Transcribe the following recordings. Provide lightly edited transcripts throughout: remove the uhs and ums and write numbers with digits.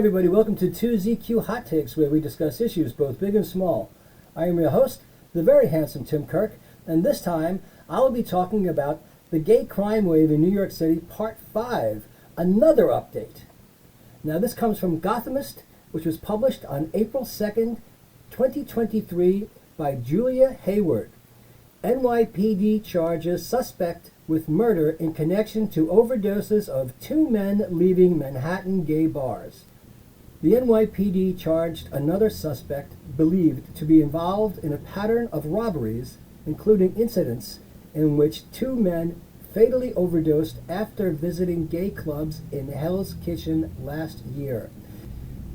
everybody, welcome to 2ZQ Hot Takes, where we discuss issues both big and small. I am your host, the very handsome Tim Kirk, and this time I will be talking about the Gay Crime Wave in New York City, Part 5, another update. Now this comes from Gothamist, which was published on April 2nd, 2023 by Julia Hayward. NYPD charges suspect with murder in connection to overdoses of two men leaving Manhattan gay bars. The NYPD charged another suspect believed to be involved in a pattern of robberies, including incidents in which two men fatally overdosed after visiting gay clubs in Hell's Kitchen last year.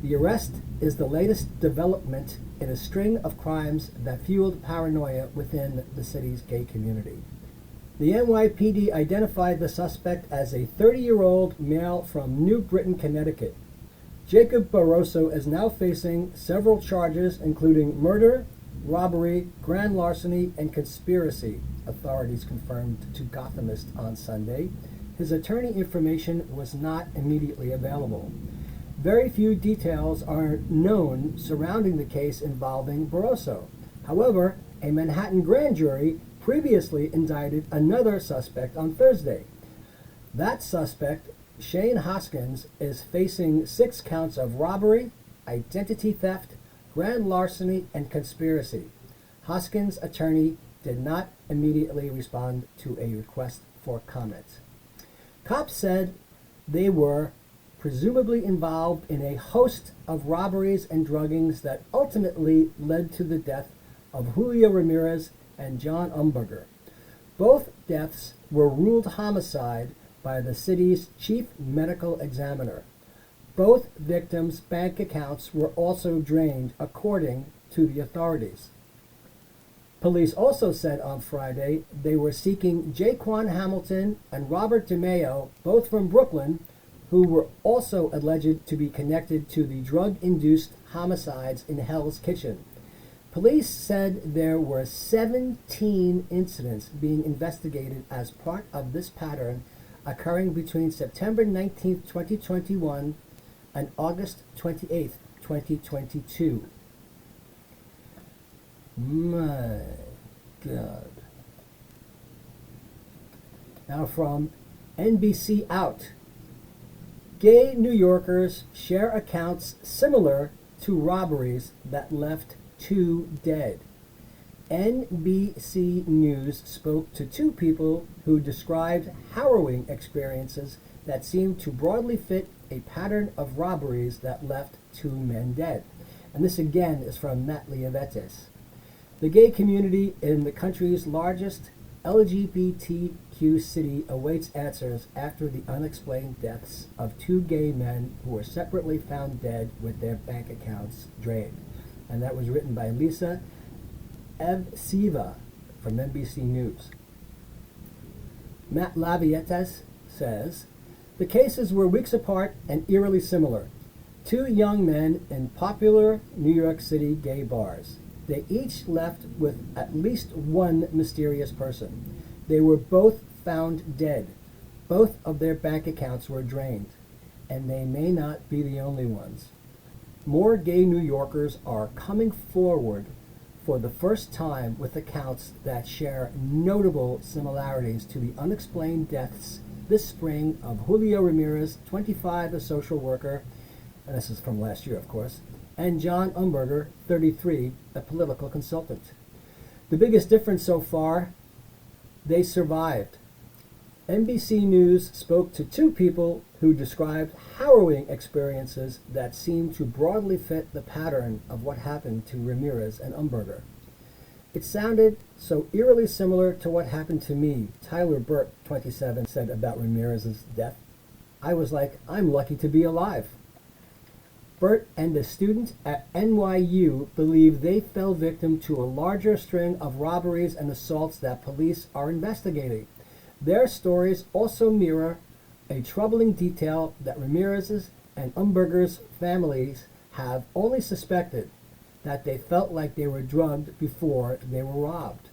The arrest is the latest development in a string of crimes that fueled paranoia within the city's gay community. The NYPD identified the suspect as a 30-year-old male from New Britain, Connecticut. Jacob Barroso is now facing several charges, including murder, robbery, grand larceny, and conspiracy, authorities confirmed to Gothamist on Sunday. His attorney information was not immediately available. Very few details are known surrounding the case involving Barroso. However, a Manhattan grand jury previously indicted another suspect on Thursday. That suspect, Shane Hoskins, is facing 6 counts of robbery, identity theft, grand larceny, and conspiracy. Hoskins' attorney did not immediately respond to a request for comment. Cops said they were presumably involved in a host of robberies and druggings that ultimately led to the death of Julio Ramirez and John Umberger. Both deaths were ruled homicide by the city's chief medical examiner. Both victims' bank accounts were also drained, according to the authorities. Police also said on Friday they were seeking Jaquan Hamilton and Robert DeMeo, both from Brooklyn, who were also alleged to be connected to the drug-induced homicides in Hell's Kitchen. Police said there were 17 incidents being investigated as part of this pattern occurring between September 19, 2021 and August 28, 2022. My God. Now from NBC Out. Gay New Yorkers share accounts similar to robberies that left 2 dead. NBC News spoke to 2 people who described harrowing experiences that seemed to broadly fit a pattern of robberies that left 2 men dead. And this again is from Matt Leovetis. The gay community in the country's largest LGBTQ city awaits answers after the unexplained deaths of 2 gay men who were separately found dead with their bank accounts drained. And that was written by Lisa Evsiva from NBC News. Matt Lavietes says, the cases were weeks apart and eerily similar. 2 young men in popular New York City gay bars. They each left with at least one mysterious person. They were both found dead. Both of their bank accounts were drained, and they may not be the only ones. More gay New Yorkers are coming forward for the first time with accounts that share notable similarities to the unexplained deaths this spring of Julio Ramirez, 25, a social worker, and this is from last year, of course, and John Umberger, 33, a political consultant. The biggest difference so far, they survived. NBC News spoke to 2 people who described harrowing experiences that seemed to broadly fit the pattern of what happened to Ramirez and Umberger. It sounded so eerily similar to what happened to me, Tyler Burt, 27, said about Ramirez's death. I was like, I'm lucky to be alive. Burt and a student at NYU believe they fell victim to a larger string of robberies and assaults that police are investigating. Their stories also mirror a troubling detail that Ramirez's and Umberger's families have only suspected, that they felt like they were drugged before they were robbed.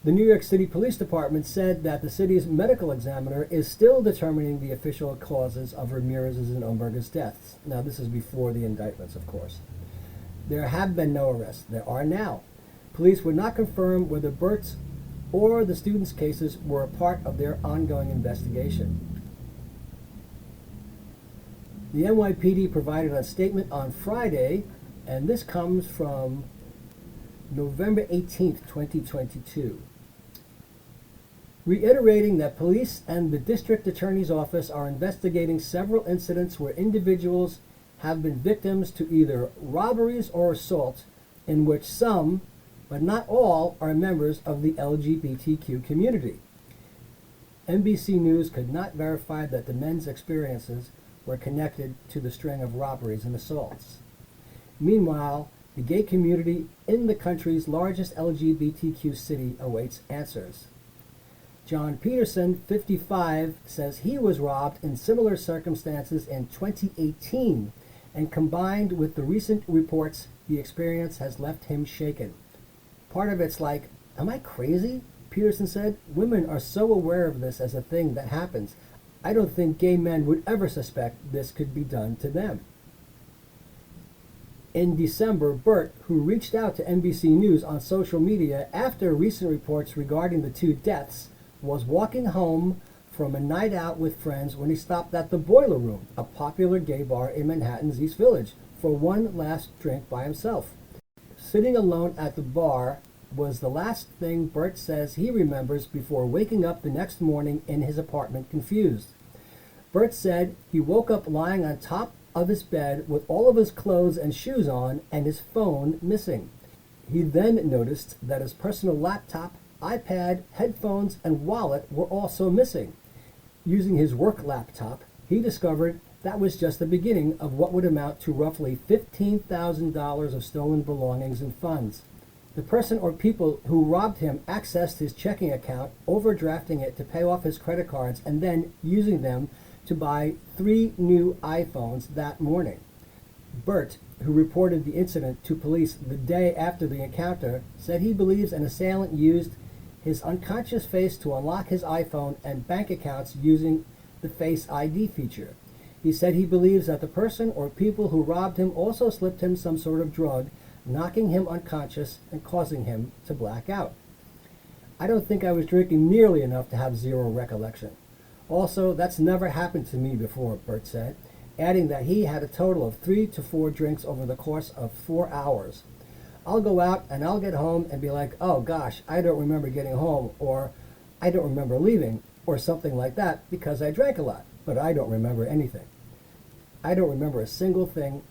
The New York City Police Department said that the city's medical examiner is still determining the official causes of Ramirez's and Umberger's deaths. Now, this is before the indictments, of course. There have been no arrests. There are now. Police would not confirm whether Bert's or the students' cases were a part of their ongoing investigation. The NYPD provided a statement on Friday, and this comes from November 18th, 2022. Reiterating that police and the district attorney's office are investigating several incidents where individuals have been victims to either robberies or assaults in which some, but not all, are members of the LGBTQ community. NBC News could not verify that the men's experiences were connected to the string of robberies and assaults. Meanwhile, the gay community in the country's largest LGBTQ city awaits answers. John Peterson, 55, says he was robbed in similar circumstances in 2018, and combined with the recent reports, the experience has left him shaken. Part of it's like, am I crazy? Peterson said, women are so aware of this as a thing that happens. I don't think gay men would ever suspect this could be done to them. In December, Bert, who reached out to NBC News on social media after recent reports regarding the two deaths, was walking home from a night out with friends when he stopped at the Boiler Room, a popular gay bar in Manhattan's East Village, for one last drink by himself. Sitting alone at the bar was the last thing Bert says he remembers before waking up the next morning in his apartment confused. Bert said he woke up lying on top of his bed with all of his clothes and shoes on and his phone missing. He then noticed that his personal laptop, iPad, headphones, and wallet were also missing. Using his work laptop, he discovered that was just the beginning of what would amount to roughly $15,000 of stolen belongings and funds. The person or people who robbed him accessed his checking account, overdrafting it to pay off his credit cards, and then using them to buy 3 new iPhones that morning. Bert, who reported the incident to police the day after the encounter, said he believes an assailant used his unconscious face to unlock his iPhone and bank accounts using the Face ID feature. He said he believes that the person or people who robbed him also slipped him some sort of drug, knocking him unconscious and causing him to black out. I don't think I was drinking nearly enough to have zero recollection. Also, that's never happened to me before, Bert said, adding that he had a total of 3 to 4 drinks over the course of 4 hours. I'll go out and I'll get home and be like, oh gosh, I don't remember getting home, or I don't remember leaving, or something like that, because I drank a lot, but I don't remember anything. I don't remember a single thing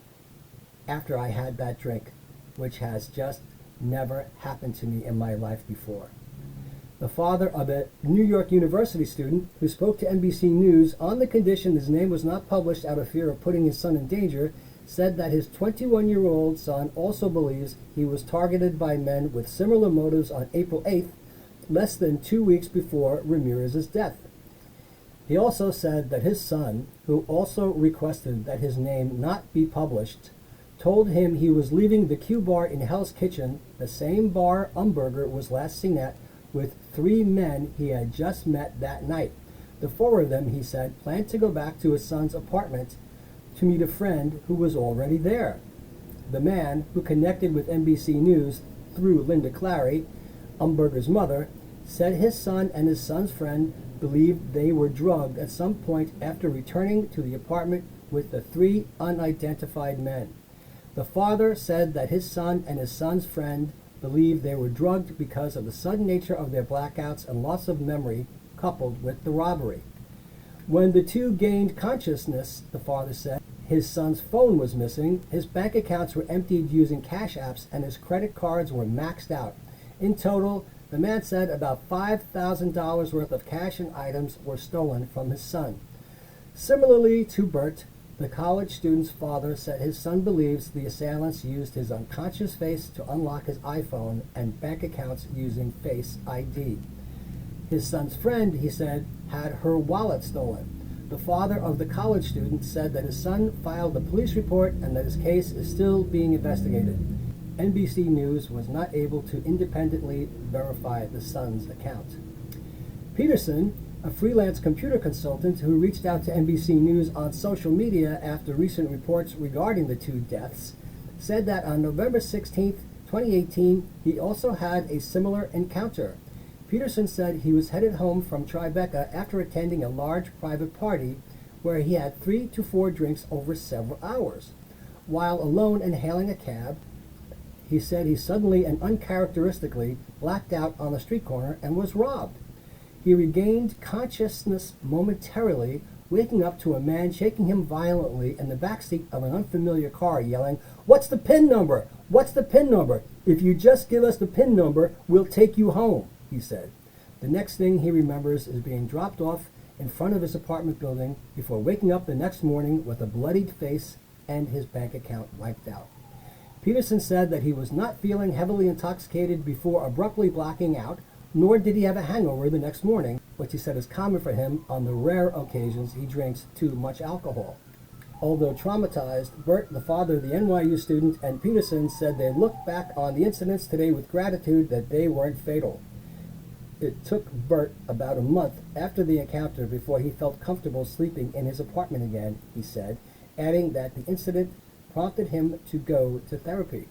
after I had that drink, which has just never happened to me in my life before. The father of a New York University student who spoke to NBC News on the condition his name was not published out of fear of putting his son in danger, said that his 21-year-old son also believes he was targeted by men with similar motives on April 8th, less than 2 weeks before Ramirez's death. He also said that his son, who also requested that his name not be published, told him he was leaving the Q Bar in Hell's Kitchen, the same bar Umberger was last seen at, with 3 men he had just met that night. The 4 of them, he said, planned to go back to his son's apartment to meet a friend who was already there. The man, who connected with NBC News through Linda Clary, Umberger's mother, said his son and his son's friend believed they were drugged at some point after returning to the apartment with the 3 unidentified men. The father said that his son and his son's friend believed they were drugged because of the sudden nature of their blackouts and loss of memory coupled with the robbery. When the 2 gained consciousness, the father said, his son's phone was missing, his bank accounts were emptied using cash apps, and his credit cards were maxed out. In total, the man said about $5,000 worth of cash and items were stolen from his son. Similarly to Bert, the college student's father said his son believes the assailants used his unconscious face to unlock his iPhone and bank accounts using Face ID. His son's friend, he said, had her wallet stolen. The father of the college student said that his son filed a police report and that his case is still being investigated. NBC News was not able to independently verify the Sun's account. Peterson, a freelance computer consultant who reached out to NBC News on social media after recent reports regarding the two deaths, said that on November 16, 2018, he also had a similar encounter. Peterson said he was headed home from Tribeca after attending a large private party where he had 3 to 4 drinks over several hours. While alone and hailing a cab, he said he suddenly and uncharacteristically blacked out on the street corner and was robbed. He regained consciousness momentarily, waking up to a man shaking him violently in the backseat of an unfamiliar car, yelling, "What's the PIN number? What's the PIN number? If you just give us the PIN number, we'll take you home," he said. The next thing he remembers is being dropped off in front of his apartment building before waking up the next morning with a bloodied face and his bank account wiped out. Peterson said that he was not feeling heavily intoxicated before abruptly blacking out, nor did he have a hangover the next morning, which he said is common for him on the rare occasions he drinks too much alcohol. Although traumatized, Bert, the father of the NYU student, and Peterson said they looked back on the incidents today with gratitude that they weren't fatal. It took Bert about a month after the encounter before he felt comfortable sleeping in his apartment again, he said, adding that the incident prompted him to go to therapy.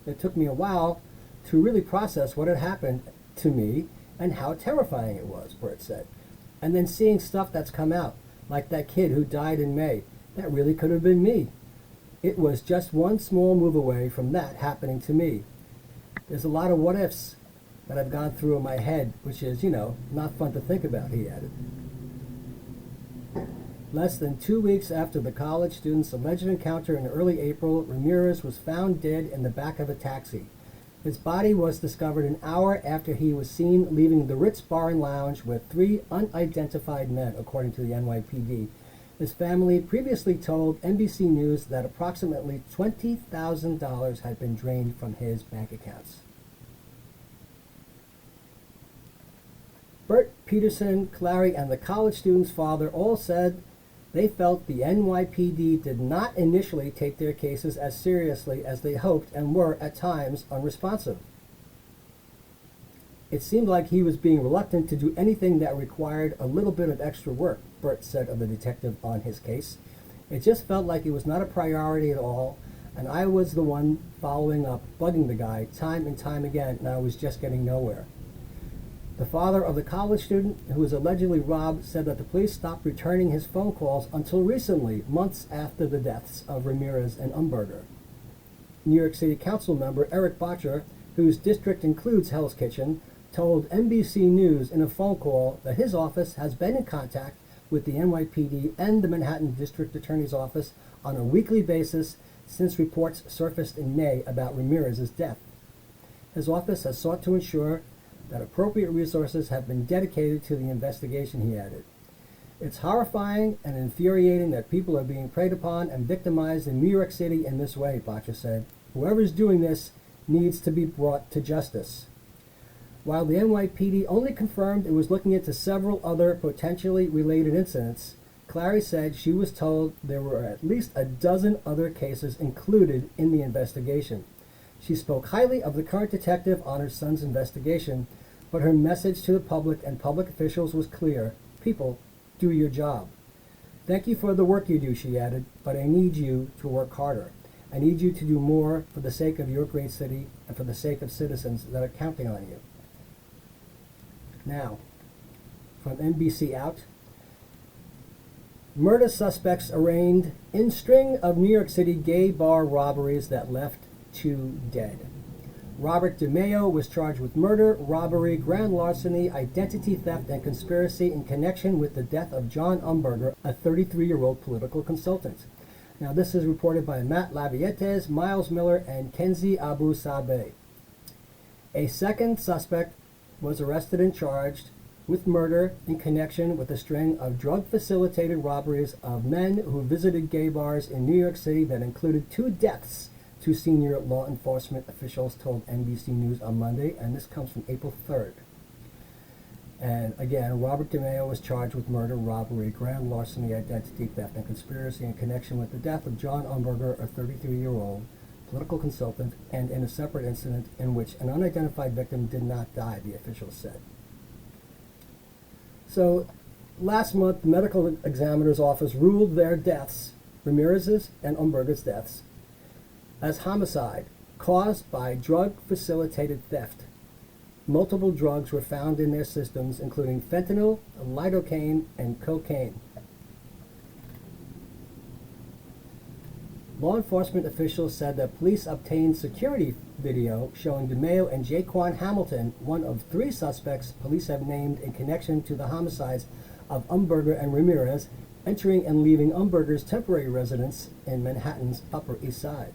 It took me a while to really process what had happened to me and how terrifying it was, Bert said. And then seeing stuff that's come out, like that kid who died in May, that really could have been me. It was just one small move away from that happening to me. There's a lot of what ifs that I've gone through in my head, which is, not fun to think about, he added. Less than 2 weeks after the college student's alleged encounter in early April, Ramirez was found dead in the back of a taxi. His body was discovered an hour after he was seen leaving the Ritz Bar and Lounge with 3 unidentified men, according to the NYPD. His family previously told NBC News that approximately $20,000 had been drained from his bank accounts. Bert, Peterson, Clary, and the college student's father all said they felt the NYPD did not initially take their cases as seriously as they hoped and were, at times, unresponsive. It seemed like he was being reluctant to do anything that required a little bit of extra work, Bert said of the detective on his case. It just felt like it was not a priority at all, and I was the one following up, bugging the guy time and time again, and I was just getting nowhere. The father of the college student who was allegedly robbed said that the police stopped returning his phone calls until recently, months after the deaths of Ramirez and Umberger. New York City Council member Eric Botcher, whose district includes Hell's Kitchen, told NBC News in a phone call that his office has been in contact with the NYPD and the Manhattan District Attorney's Office on a weekly basis since reports surfaced in May about Ramirez's death. His office has sought to ensure that appropriate resources have been dedicated to the investigation, he added. It's horrifying and infuriating that people are being preyed upon and victimized in New York City in this way, Botcher said. Whoever's doing this needs to be brought to justice. While the NYPD only confirmed it was looking into several other potentially related incidents, Clary said she was told there were at least a dozen other cases included in the investigation. She spoke highly of the current detective on her son's investigation, but her message to the public and public officials was clear. People, do your job. Thank you for the work you do, she added, but I need you to work harder. I need you to do more for the sake of your great city and for the sake of citizens that are counting on you. Now, from NBC Out, murder suspects arraigned in string of New York City gay bar robberies that left 2 dead. Robert DeMeo was charged with murder, robbery, grand larceny, identity theft, and conspiracy in connection with the death of John Umberger, a 33-year-old political consultant. Now, this is reported by Matt Lavietes, Miles Miller, and Kenzie Abu Sabeh. A second suspect was arrested and charged with murder in connection with a string of drug-facilitated robberies of men who visited gay bars in New York City that included 2 deaths, 2 senior law enforcement officials told NBC News on Monday, and this comes from April 3rd. And again, Robert DeMeo was charged with murder, robbery, grand larceny, identity theft, and conspiracy in connection with the death of John Umberger, a 33-year-old political consultant, and in a separate incident in which an unidentified victim did not die, the officials said. So, last month, the medical examiner's office ruled their deaths, Ramirez's and Umberger's deaths, as homicide caused by drug-facilitated theft. Multiple drugs were found in their systems, including fentanyl, lidocaine, and cocaine. Law enforcement officials said that police obtained security video showing DeMeo and Jaquan Hamilton, one of 3 suspects police have named in connection to the homicides of Umberger and Ramirez, entering and leaving Umberger's temporary residence in Manhattan's Upper East Side.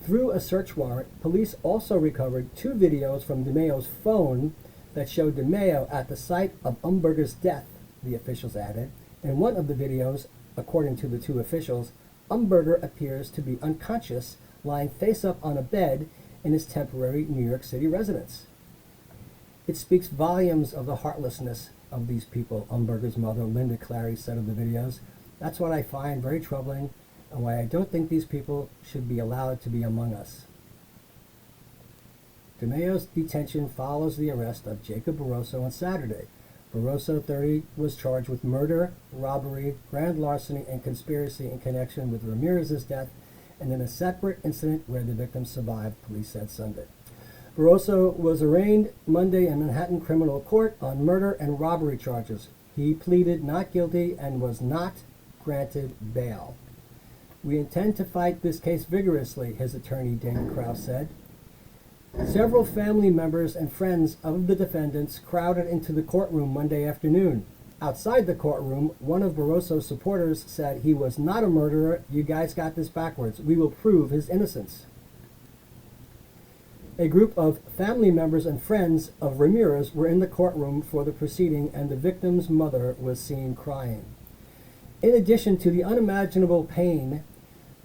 Through a search warrant, police also recovered 2 videos from DeMeo's phone that showed DeMeo at the site of Umberger's death, the officials added. In one of the videos, according to the 2 officials, Umberger appears to be unconscious, lying face up on a bed in his temporary New York City residence. It speaks volumes of the heartlessness of these people, Umberger's mother, Linda Clary, said of the videos. That's what I find very troubling, and why I don't think these people should be allowed to be among us. DeMeo's detention follows the arrest of Jacob Barroso on Saturday. Barroso, 30, was charged with murder, robbery, grand larceny, and conspiracy in connection with Ramirez's death, and in a separate incident where the victim survived, police said Sunday. Barroso was arraigned Monday in Manhattan Criminal Court on murder and robbery charges. He pleaded not guilty and was not granted bail. We intend to fight this case vigorously, his attorney David Krause said. Several family members and friends of the defendants crowded into the courtroom Monday afternoon. Outside the courtroom, one of Barroso's supporters said he was not a murderer. You guys got this backwards. We will prove his innocence. A group of family members and friends of Ramirez were in the courtroom for the proceeding, and the victim's mother was seen crying. In addition to the unimaginable pain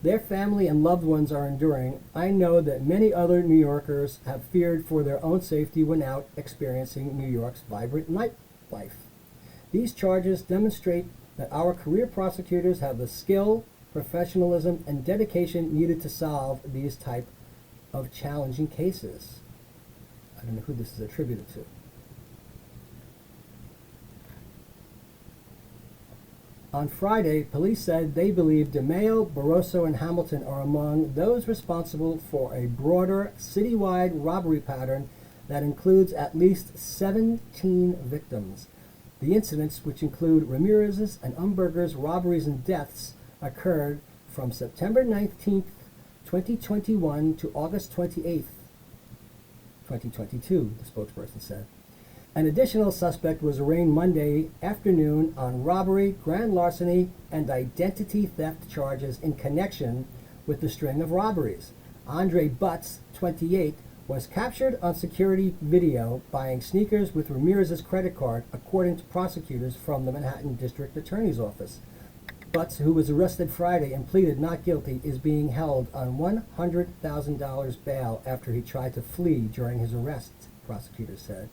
their family and loved ones are enduring, I know that many other New Yorkers have feared for their own safety when out experiencing New York's vibrant nightlife. These charges demonstrate that our career prosecutors have the skill, professionalism, and dedication needed to solve these type of challenging cases. I don't know who this is attributed to. On Friday, police said they believe DeMeo, Barroso, and Hamilton are among those responsible for a broader citywide robbery pattern that includes at least 17 victims. The incidents, which include Ramirez's and Umberger's robberies and deaths, occurred from September 19th, 2021 to August 28th, 2022, the spokesperson said. An additional suspect was arraigned Monday afternoon on robbery, grand larceny, and identity theft charges in connection with the string of robberies. Andre Butts, 28, was captured on security video buying sneakers with Ramirez's credit card, according to prosecutors from the Manhattan District Attorney's Office. Butts, who was arrested Friday and pleaded not guilty, is being held on $100,000 bail after he tried to flee during his arrest, prosecutors said.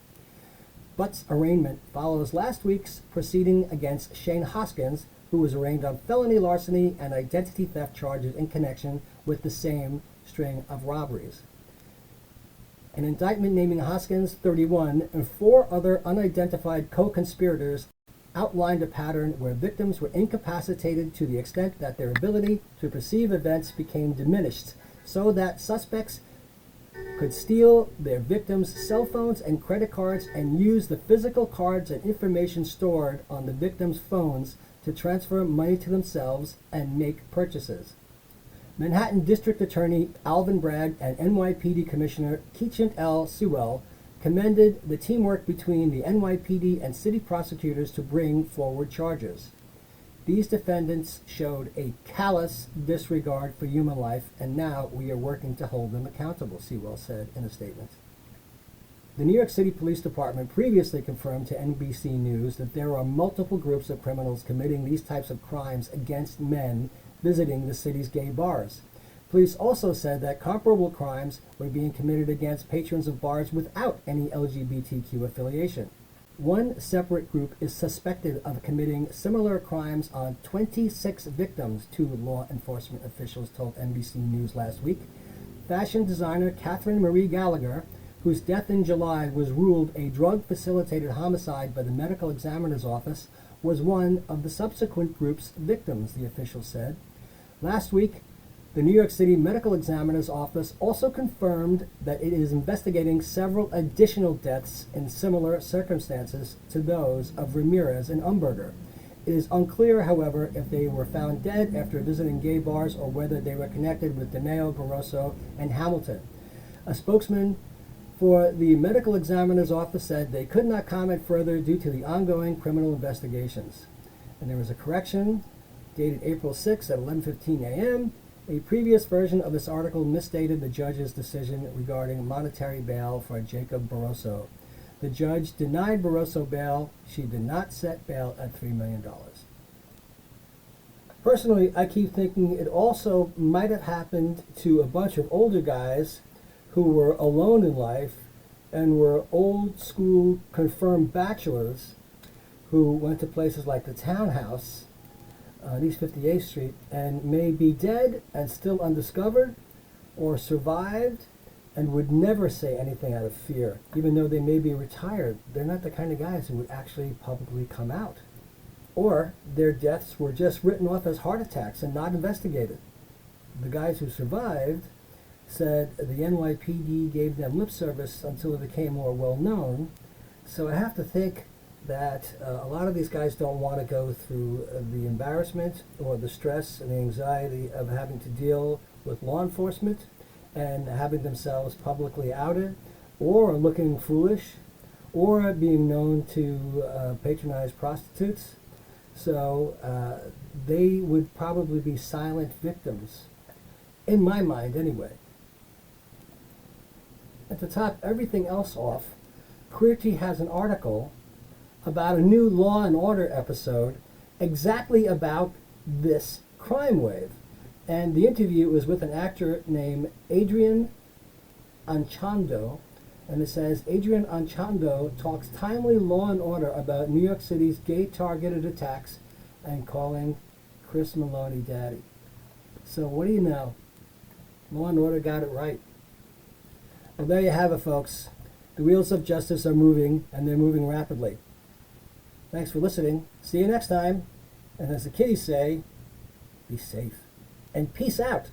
Butts' arraignment follows last week's proceeding against Shane Hoskins, who was arraigned on felony larceny and identity theft charges in connection with the same string of robberies. An indictment naming Hoskins, 31, and 4 other unidentified co-conspirators outlined a pattern where victims were incapacitated to the extent that their ability to perceive events became diminished, so that suspects could steal their victims' cell phones and credit cards and use the physical cards and information stored on the victims' phones to transfer money to themselves and make purchases. Manhattan District Attorney Alvin Bragg and NYPD Commissioner Keechant L. Sewell commended the teamwork between the NYPD and city prosecutors to bring forward charges. These defendants showed a callous disregard for human life, and now we are working to hold them accountable, Sewell said in a statement. The New York City Police Department previously confirmed to NBC News that there are multiple groups of criminals committing these types of crimes against men visiting the city's gay bars. Police also said that comparable crimes were being committed against patrons of bars without any LGBTQ affiliation. One separate group is suspected of committing similar crimes on 26 victims, 2 law enforcement officials told NBC News last week. fashion designer Catherine Marie Gallagher, whose death in July was ruled a drug-facilitated homicide by the medical examiner's office, was one of the subsequent group's victims, the official said. Last week, the New York City Medical Examiner's Office also confirmed that it is investigating several additional deaths in similar circumstances to those of Ramirez and Umberger. It is unclear, however, if they were found dead after visiting gay bars or whether they were connected with DeMeo, Barroso, and Hamilton. A spokesman for the Medical Examiner's Office said they could not comment further due to the ongoing criminal investigations. And there was a correction dated April 6 at 11:15 a.m. A previous version of this article misstated the judge's decision regarding monetary bail for Jacob Barroso. The judge denied Barroso bail. She did not set bail at $3 million. Personally, I keep thinking it also might have happened to a bunch of older guys who were alone in life and were old school confirmed bachelors who went to places like the Townhouse on East 58th Street and may be dead and still undiscovered, or survived and would never say anything out of fear. Even though they may be retired, they're not the kind of guys who would actually publicly come out. Or their deaths were just written off as heart attacks and not investigated. The guys who survived said the NYPD gave them lip service until it became more well known. So I have to think that a lot of these guys don't want to go through the embarrassment or the stress and the anxiety of having to deal with law enforcement and having themselves publicly outed, or looking foolish, or being known to patronize prostitutes. So they would probably be silent victims, in my mind anyway. And to top everything else off, QWERTY has an article about a new Law and Order episode exactly about this crime wave. And the interview was with an actor named Adrian Anchondo, and it says, Adrian Anchondo talks timely Law and Order about New York City's gay-targeted attacks and calling Chris Maloney daddy. So what do you know? Law and Order got it right. Well, there you have it, folks. The wheels of justice are moving, and they're moving rapidly. Thanks for listening. See you next time. And as the kiddies say, be safe. And peace out.